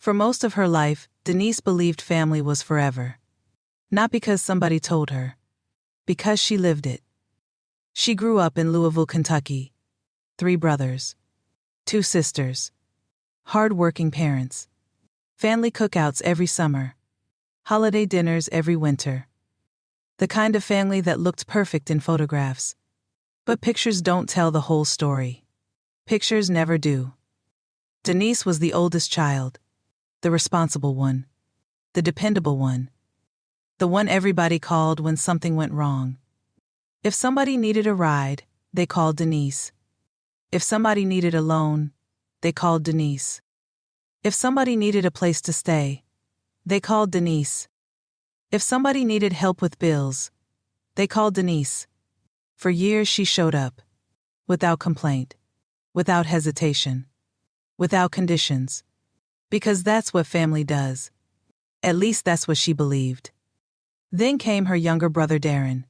For most of her life, Denise believed family was forever. Not because somebody told her. Because she lived it. She grew up in Louisville, Kentucky. 3 brothers. 2 sisters. Hard-working parents. Family cookouts every summer. Holiday dinners every winter. The kind of family that looked perfect in photographs. But pictures don't tell the whole story. Pictures never do. Denise was the oldest child. The responsible one. The dependable one. The one everybody called when something went wrong. If somebody needed a ride, they called Denise. If somebody needed a loan, they called Denise. If somebody needed a place to stay, they called Denise. If somebody needed help with bills, they called Denise. For years she showed up. Without complaint. Without hesitation. Without conditions. Because that's what family does. At least that's what she believed. Then came her younger brother Darren.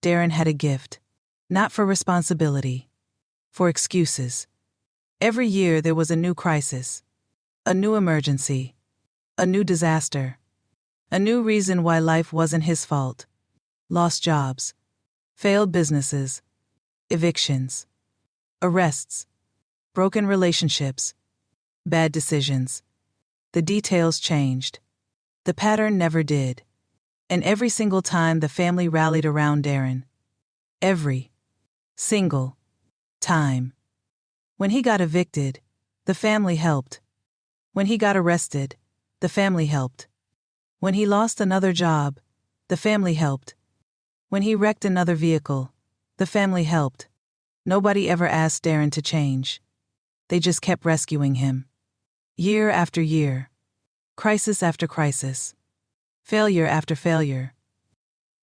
Darren had a gift. Not for responsibility. For excuses. Every year there was a new crisis. A new emergency. A new disaster. A new reason why life wasn't his fault. Lost jobs. Failed businesses. Evictions. Arrests. Broken relationships. Bad decisions. The details changed. The pattern never did. And every single time the family rallied around Darren. Every single time. When he got evicted, the family helped. When he got arrested, the family helped. When he lost another job, the family helped. When he wrecked another vehicle, the family helped. Nobody ever asked Darren to change. They just kept rescuing him. Year after year. Crisis after crisis. Failure after failure.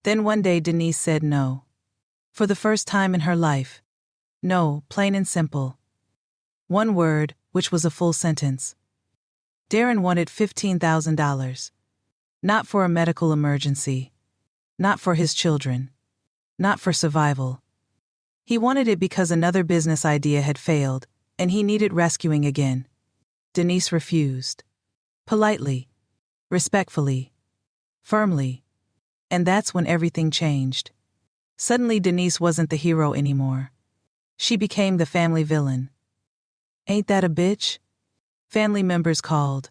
Then one day Denise said no. For the first time in her life. No, plain and simple. One word, which was a full sentence. Darren wanted $15,000. Not for a medical emergency. Not for his children. Not for survival. He wanted it because another business idea had failed, and he needed rescuing again. Denise refused. Politely. Respectfully. Firmly. And that's when everything changed. Suddenly Denise wasn't the hero anymore. She became the family villain. Ain't that a bitch? Family members called.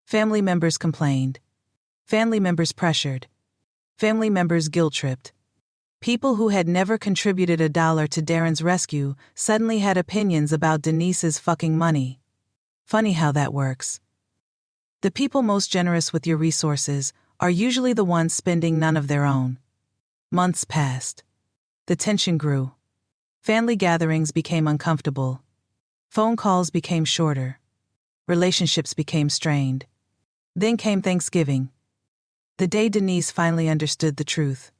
Family members complained. Family members pressured. Family members guilt-tripped. People who had never contributed $1 to Darren's rescue suddenly had opinions about Denise's fucking money. Funny how that works. The people most generous with your resources are usually the ones spending none of their own. Months passed. The tension grew. Family gatherings became uncomfortable. Phone calls became shorter. Relationships became strained. Then came Thanksgiving. The day Denise finally understood the truth.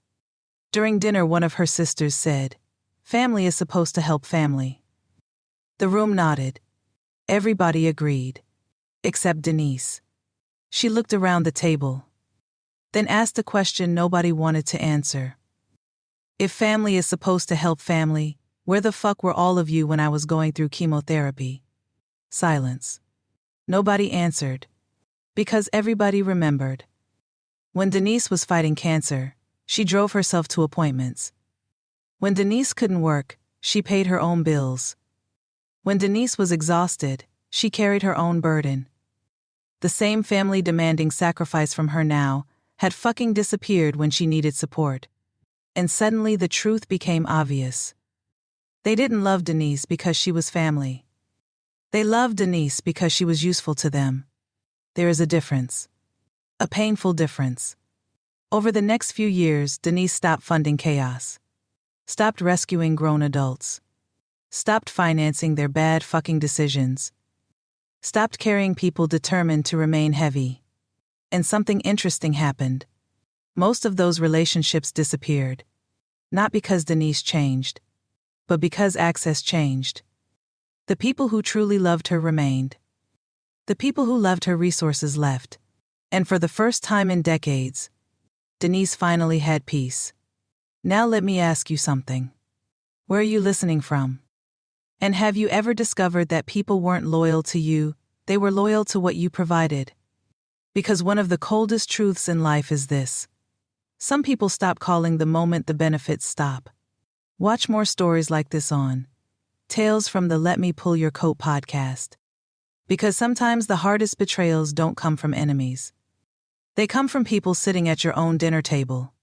During dinner, one of her sisters said, "Family is supposed to help family." The room nodded. Everybody agreed. Except Denise. She looked around the table. Then asked a question nobody wanted to answer. If family is supposed to help family, where the fuck were all of you when I was going through chemotherapy? Silence. Nobody answered. Because everybody remembered. When Denise was fighting cancer, she drove herself to appointments. When Denise couldn't work, she paid her own bills. When Denise was exhausted, she carried her own burden. The same family demanding sacrifice from her now had fucking disappeared when she needed support. And suddenly the truth became obvious. They didn't love Denise because she was family. They loved Denise because she was useful to them. There is a difference. A painful difference. Over the next few years, Denise stopped funding chaos. Stopped rescuing grown adults. Stopped financing their bad fucking decisions. Stopped carrying people determined to remain heavy. And something interesting happened. Most of those relationships disappeared. Not because Denise changed, but because access changed. The people who truly loved her remained. The people who loved her resources left. And for the first time in decades, Denise finally had peace. Now let me ask you something. Where are you listening from? And have you ever discovered that people weren't loyal to you, They were loyal to what you provided. Because one of the coldest truths in life is this: some people stop calling the moment the benefits stop. Watch more stories like this on Tales from the Let Me Pull Your Coat podcast. Because sometimes the hardest betrayals don't come from enemies. They come from people sitting at your own dinner table.